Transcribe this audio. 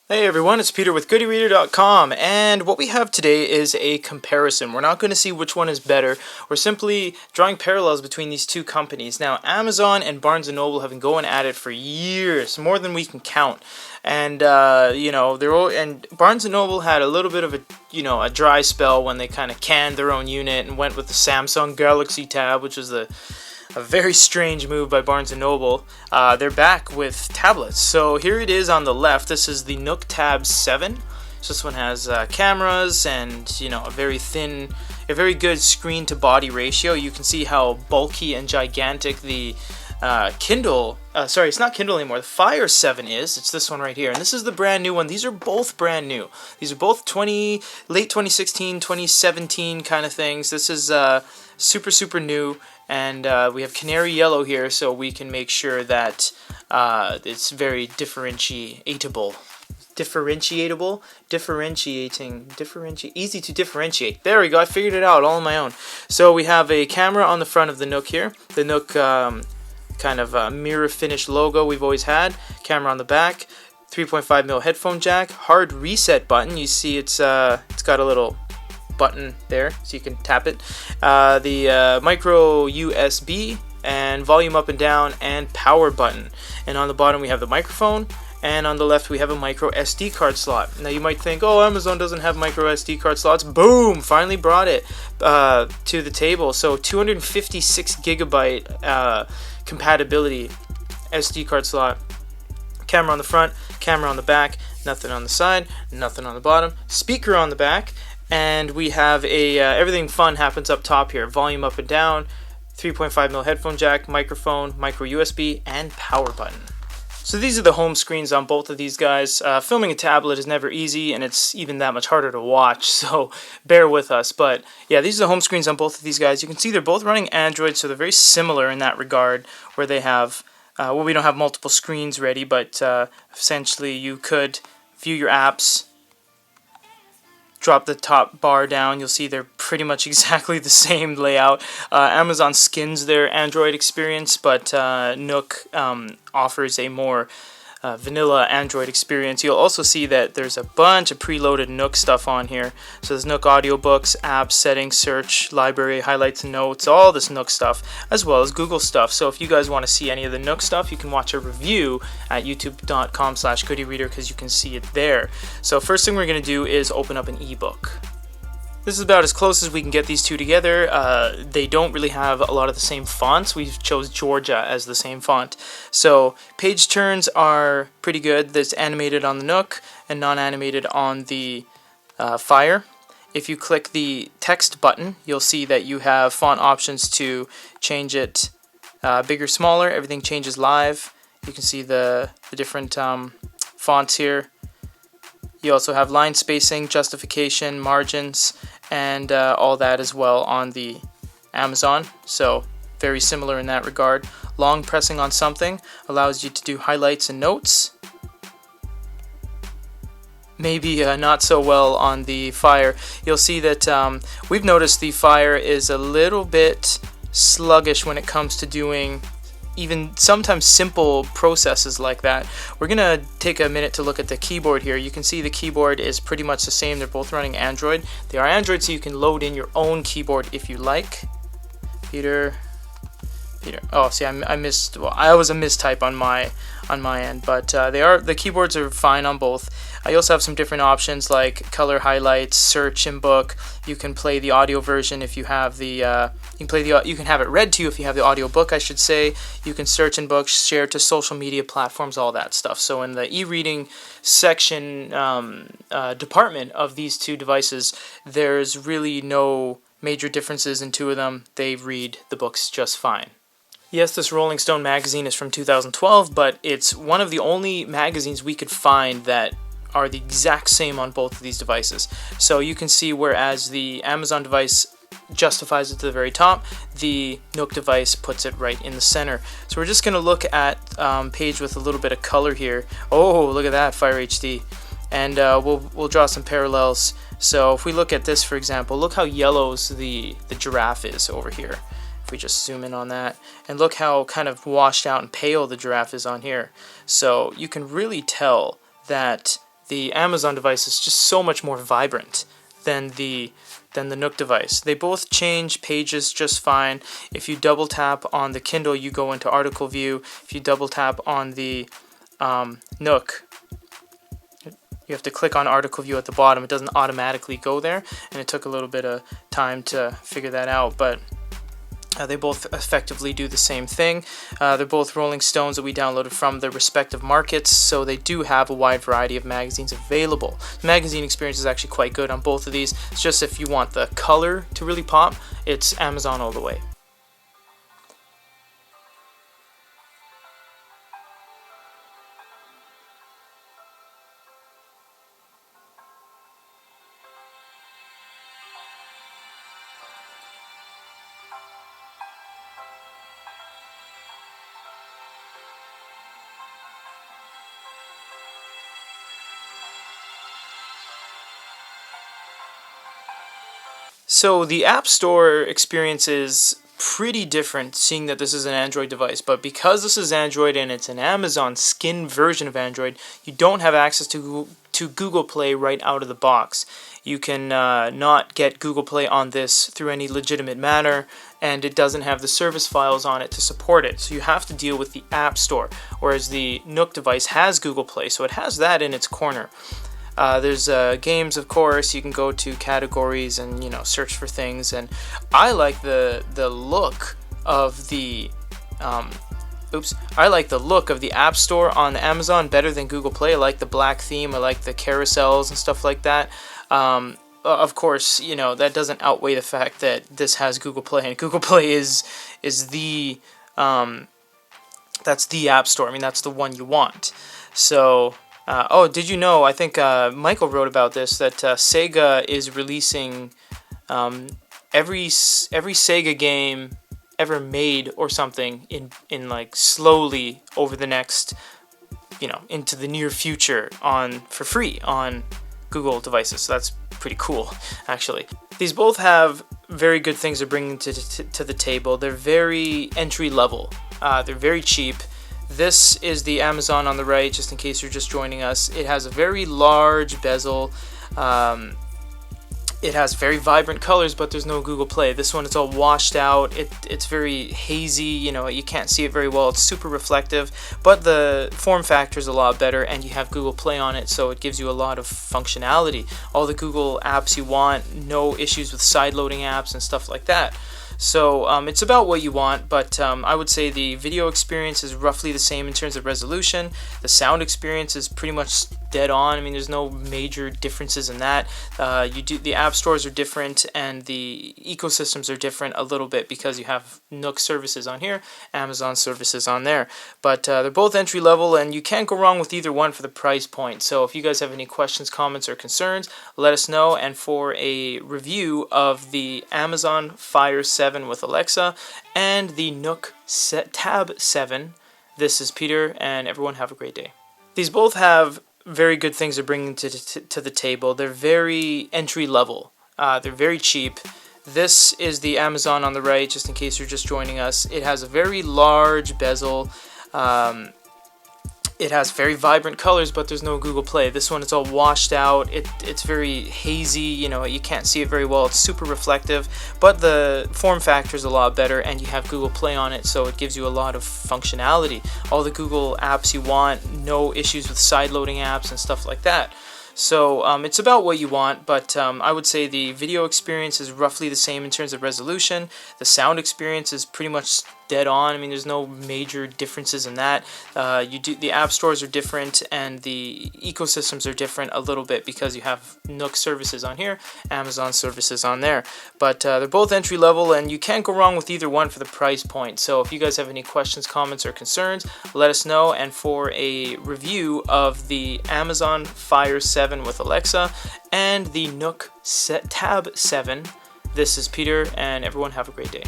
Hey everyone, it's Peter with GoodyReader.com, and what we have today is a comparison. We're not going to see which one is better. We're simply drawing parallels between these two companies. Now, Amazon and Barnes & Noble have been going at it for years, more than we can count. And and Barnes & Noble had a little bit of a dry spell when they kind of canned their own unit and went with the Samsung Galaxy Tab, which is a very strange move by Barnes & Noble. They're back with tablets. So here it is on the left. This is the Nook Tab 7. So this one has cameras and a very good screen to body ratio. You can see how bulky and gigantic the it's not Kindle anymore. The Fire 7 is. It's this one right here. And this is the brand new one. These are both brand new. These are both late 2016, 2017 kind of things. This is super new. And we have canary yellow here, so we can make sure that it's very differentiable, easy to differentiate. There we go, I figured it out all on my own. So we have a camera on the front of the Nook here, the Nook kind of mirror finish logo we've always had, camera on the back, 3.5mm headphone jack, hard reset button. You see it's got a little button there so you can tap it, the micro USB and volume up and down and power button, and on the bottom we have the microphone, and on the left we have a micro SD card slot. Now you might think, oh, Amazon doesn't have micro SD card slots. Boom, finally brought it to the table. So 256 gigabyte compatibility SD card slot, camera on the front, camera on the back, nothing on the side, nothing on the bottom, speaker on the back. And we have a everything fun happens up top here. Volume up and down, 3.5mm headphone jack, microphone, micro USB, and power button. So these are the home screens on both of these guys. Filming a tablet is never easy, and it's even that much harder to watch, so bear with us. But yeah, these are the home screens on both of these guys. You can see they're both running Android, so they're very similar in that regard, where they have, we don't have multiple screens ready, but essentially you could view your apps, drop the top bar down, you'll see they're pretty much exactly the same layout. Amazon skins their Android experience, but Nook offers a more vanilla Android experience. You'll also see that there's a bunch of preloaded Nook stuff on here. So there's Nook audiobooks, apps, settings, search, library, highlights, notes, all this Nook stuff, as well as Google stuff. So if you guys want to see any of the Nook stuff, you can watch a review at youtube.com/goodyreader because you can see it there. So first thing we're going to do is open up an ebook. This is about as close as we can get these two together. They don't really have a lot of the same fonts. We chose Georgia as the same font. So page turns are pretty good. That's animated on the Nook and non-animated on the Fire. If you click the text button, you'll see that you have font options to change it bigger, smaller. Everything changes live. You can see the different fonts here. You also have line spacing, justification, margins, and all that as well on the Amazon. So very similar in that regard. Long pressing on something allows you to do highlights and notes. Maybe not so well on the Fire. You'll see that we've noticed the Fire is a little bit sluggish when it comes to doing even sometimes simple processes like that. We're gonna take a minute to look at the keyboard here. You can see the keyboard is pretty much the same. They're both running Android. They are Android, so you can load in your own keyboard if you like. Peter. Oh, see, I missed. Well, I was a mistype on my end, but the keyboards are fine on both. I also have some different options like color highlights, search in book. You can play the audio version if you have the. You can have it read to you if you have the audio book, I should say. You can search in books, share to social media platforms, all that stuff. So in the e-reading section department of these two devices, there's really no major differences in two of them. They read the books just fine. Yes, this Rolling Stone magazine is from 2012, but it's one of the only magazines we could find that are the exact same on both of these devices. So you can see whereas the Amazon device justifies it to the very top, the Nook device puts it right in the center. So we're just going to look at page with a little bit of color here. Oh, look at that, Fire HD. And we'll draw some parallels. So if we look at this, for example, look how yellow the giraffe is over here. If we just zoom in on that, and look how kind of washed out and pale the giraffe is on here. So you can really tell that the Amazon device is just so much more vibrant than the Nook device. They both change pages just fine. If you double tap on the Kindle, you go into article view. If you double tap on the Nook, you have to click on article view at the bottom. It doesn't automatically go there, and it took a little bit of time to figure that out, but they both effectively do the same thing. They're both Rolling Stones that we downloaded from their respective markets, so they do have a wide variety of magazines available. The magazine experience is actually quite good on both of these. It's just if you want the color to really pop, it's Amazon all the way. So the App Store experience is pretty different, seeing that this is an Android device, but because this is Android and it's an Amazon skin version of Android, you don't have access to Google Play right out of the box. You can not get Google Play on this through any legitimate manner, and it doesn't have the service files on it to support it, so you have to deal with the App Store, whereas the Nook device has Google Play, so it has that in its corner. There's games, of course. You can go to categories and search for things, and I like the look of the I like the look of the App Store on Amazon better than Google Play. I like the black theme. I like the carousels and stuff like that. Of course, that doesn't outweigh the fact that this has Google Play, and Google Play is the that's the App Store. I mean, that's the one you want. So. Oh, did you know, I think Michael wrote about this, that Sega is releasing every Sega game ever made or something in like slowly over the next, into the near future for free on Google devices. So that's pretty cool, actually. These both have very good things they're bringing to the table. They're very entry level. They're very cheap. This is the Amazon on the right, just in case you're just joining us. It has a very large bezel. It has very vibrant colors, but there's no Google Play. This one is all washed out. It's very hazy, you can't see it very well. It's super reflective, but the form factor is a lot better, and you have Google Play on it, so it gives you a lot of functionality. All the Google apps you want, no issues with side-loading apps and stuff like that. So it's about what you want, but I would say the video experience is roughly the same in terms of resolution. The sound experience is pretty much dead on. I mean, there's no major differences in that. The app stores are different, and the ecosystems are different a little bit because you have Nook services on here, Amazon services on there. But they're both entry level, and you can't go wrong with either one for the price point. So if you guys have any questions, comments, or concerns, let us know. And for a review of the Amazon Fire 7 with Alexa and the Nook Tab 7, this is Peter, and everyone have a great day. These both have very good things they're bringing to the table. They're very entry level. They're very cheap. This is the Amazon on the right, just in case you're just joining us. It has a very large bezel. It has very vibrant colors, but there's no Google Play. This one is all washed out. It's very hazy, you can't see it very well. It's super reflective, but the form factor is a lot better, and you have Google Play on it, so it gives you a lot of functionality. All the Google apps you want, no issues with side-loading apps and stuff like that. So it's about what you want, but I would say the video experience is roughly the same in terms of resolution. The sound experience is pretty much dead on. I mean, there's no major differences in that. The app stores are different, and the ecosystems are different a little bit because you have Nook services on here, Amazon services on there. But they're both entry level, and you can't go wrong with either one for the price point. So if you guys have any questions, comments, or concerns, let us know. And for a review of the Amazon Fire 7 with Alexa and the Nook Tab 7, this is Peter, and everyone have a great day.